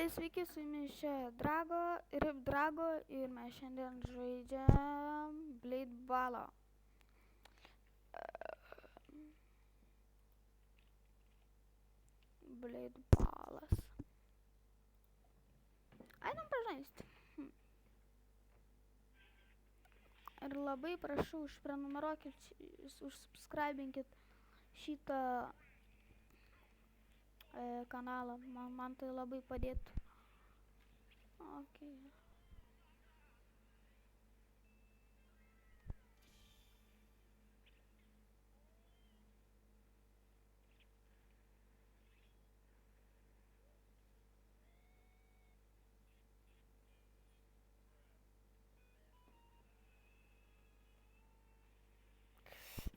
Tai sveiki, su jumis čia Drago ir mes šiandien žaidžiam Blade Ballą. Blade Ballas. Einam pažaisti. Ir labai prašau, užprenumeruokit, užsubscribinkit šitą kanalą. Man tai labai padėtų. Okay.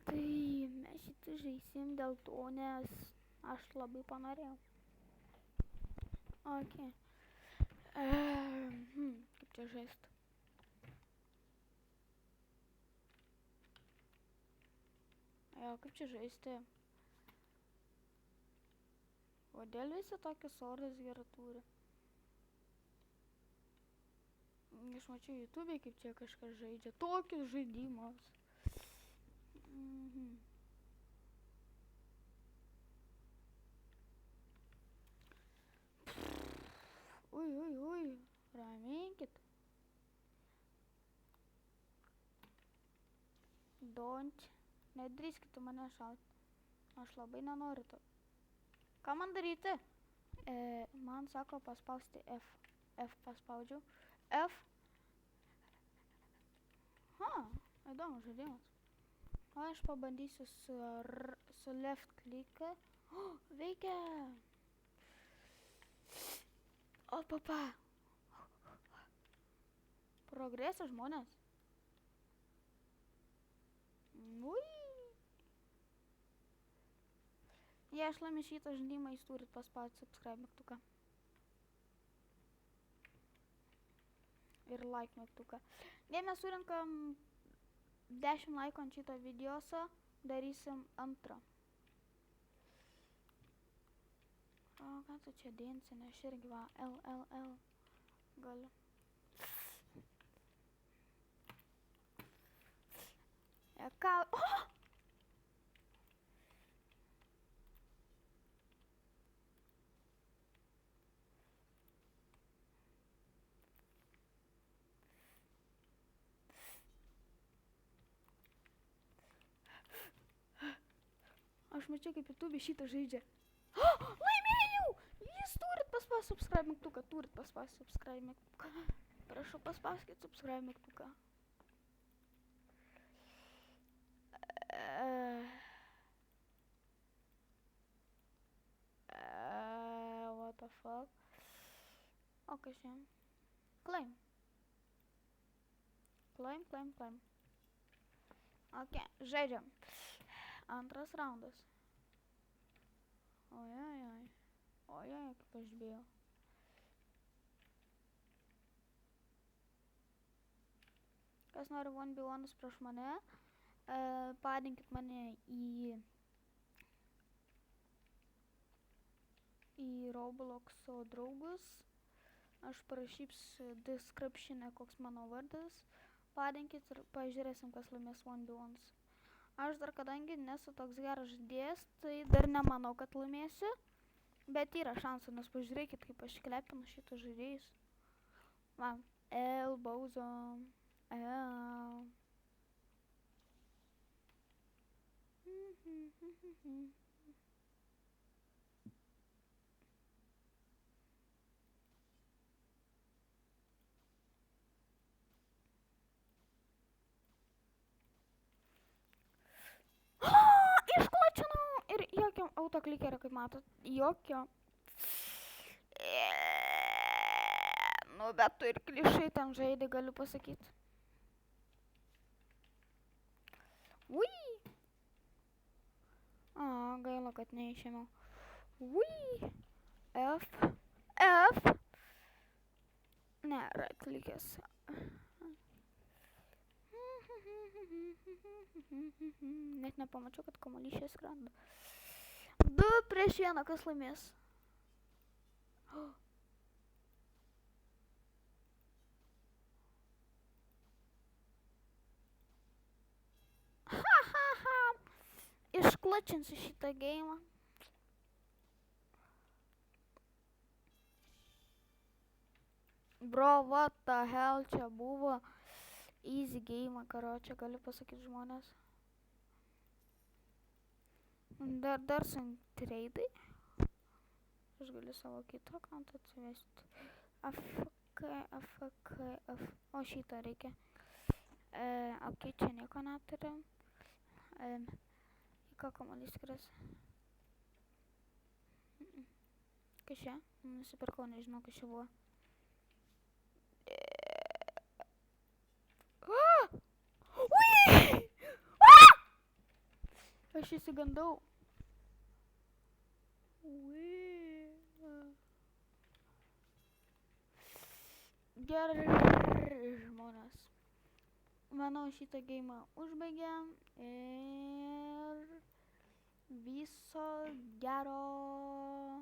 Tai mes šitą žaisim dėl to, nes aš labai panorėjau. Okay. Kaip čia žaisti? Kaip čia žaisti? Kodėl visi tokius orus gerai turi? Aš mačiau YouTube, kaip čia kažkas žaidžia tokius žaidimus. Ui, raminkit. Nedrįskit mane šauti. Aš labai nenoriu to. Ką man daryti? Man sako paspausti F. F paspaudžiau. F. Įdomus žaidimas. Aš pabandysiu su left kliką. Veikia! O papa! Progresas žmonės. Ui! Jei aš laimė šitą žaidimą, jūs turit paspausti subscribe mygtuką. Ir like mygtuką. Jei mes surinkam 10 laikų ant šito videoso, darysim antrą. O ką tu čia dėnsi, nes irgi va, L. Galiu. Aš mačiau, kaip YouTube šitą žaidžia. Laimėjau! Jūs turit paspausti subscribe mygtuką, Prašau, paspauskit subscribe mygtuką. What the fuck? O, kas čia? Claim. Ok, žaidžiam. Antras raundas. Ojojoj, kaip aš bijau. Kas nori 1v1 prieš mane, padinkit mane į Robloxo draugus. Aš parašysiu description'e, koks mano vardas. Padinkit ir pažiūrėsim, kas laimės 1v1. Aš dar kadangi nesu toks geras žaidėjas, tai dar nemanau, kad laimėsiu. Bet yra šansų, nes pažiūrėkit, kaip aš klepinu šitus žaidėjus. Va, Bauzo, Išklačinau ir jokio autoklikerio, kaip matot, jokio. Nu, bet tu ir klišai ten žaidė, galiu pasakyti. Ui! Gaila, kad neišėmiau. Ui! F. Ne, right klikės. Net nepamačiau, kad kamuolys čia skrenda. 2 prieš 1, kas laimės? išklačinsiu šitą geimą. Bro, what the hell, čia buvo easy game, karočią, galiu pasakyti žmonės. Dar sun treidai. Aš galiu savo kitą akantą atsivesti. O šitą reikia. Ok, čia nieko neturiu. Į ką kamuolys skris? Kas čia? Nusipirkau, nežinau, kas čia buvo. Aš įsigandau. Gerai, žmonės. Manau, šitą geimą užbaigiam ir viso gero.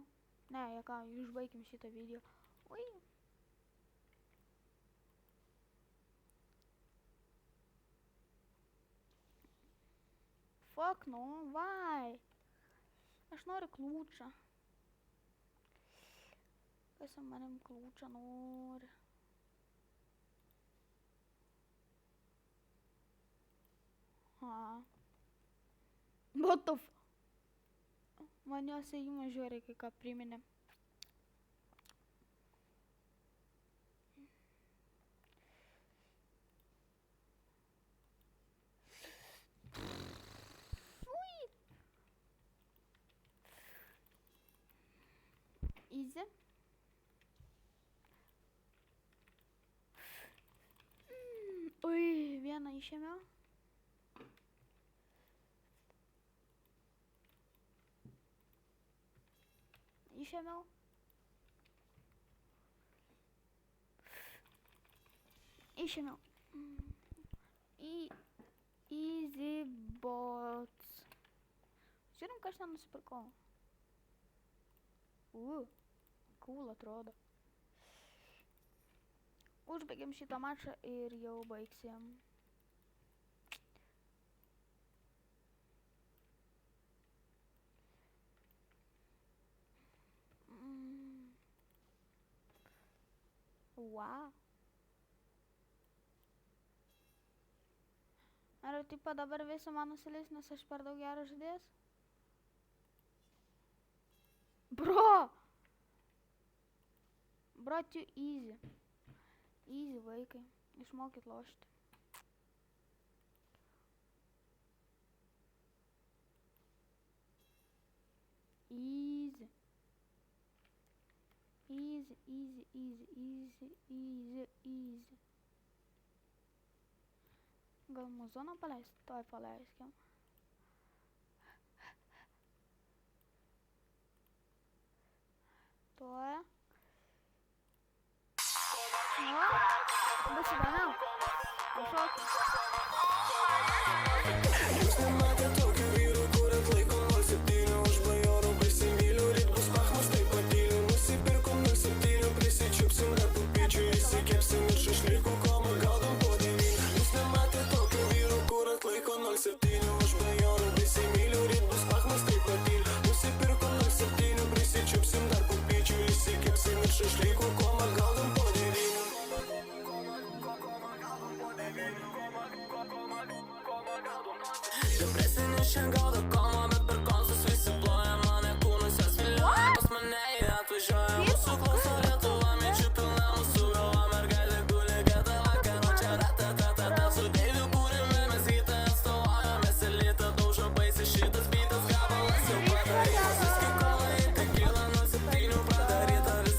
Ne, ką, užbaigim šitą video. Fuck no, why? Aš noriu klūčą. Kas manim klūčą nori? What the f... Man jos ėjimas žiūrė, kai ką priminė. Easy. Ui, vieną išėmiau. Išėmiau. Išėmiau. Easy bots. Žiūrim, ką aš ten nusipirkau. Cool atrodo. Užbaigiam šitą mačą ir jau baigsim. Wow. Ar tipo dabar visi man nusileis, nes aš per daug geras žaidėjas? Bro! Bro, tu easy. Easy, vaikai. Išmokit lošti. Easy. Easy, easy, easy, easy, easy, easy. Gal muzoną paleist? Tuoj paleiskim. Tuoj. O, bus įdomiau. Pašokti. Jūs nematė tokių vyrų, kur atlaiko 07 už bajorų prisimyliu, ryt bus pachmas, taip patyliu, nusipirkom 07, prisičiupsim dar pupyčių, įsikepsim ir šašlykų komą gaudom po 9. Jūs nematė tokių vyrų, kur atlaiko 07 už bajorų prisimyliu, ryt bus pachmas, taip patyliu, nusipirkom 07, prisičiupsim dar pupyčių, įsikepsim ir šašlykų komą gaudom po 9. Depresinė šiandien gaudo komą, bet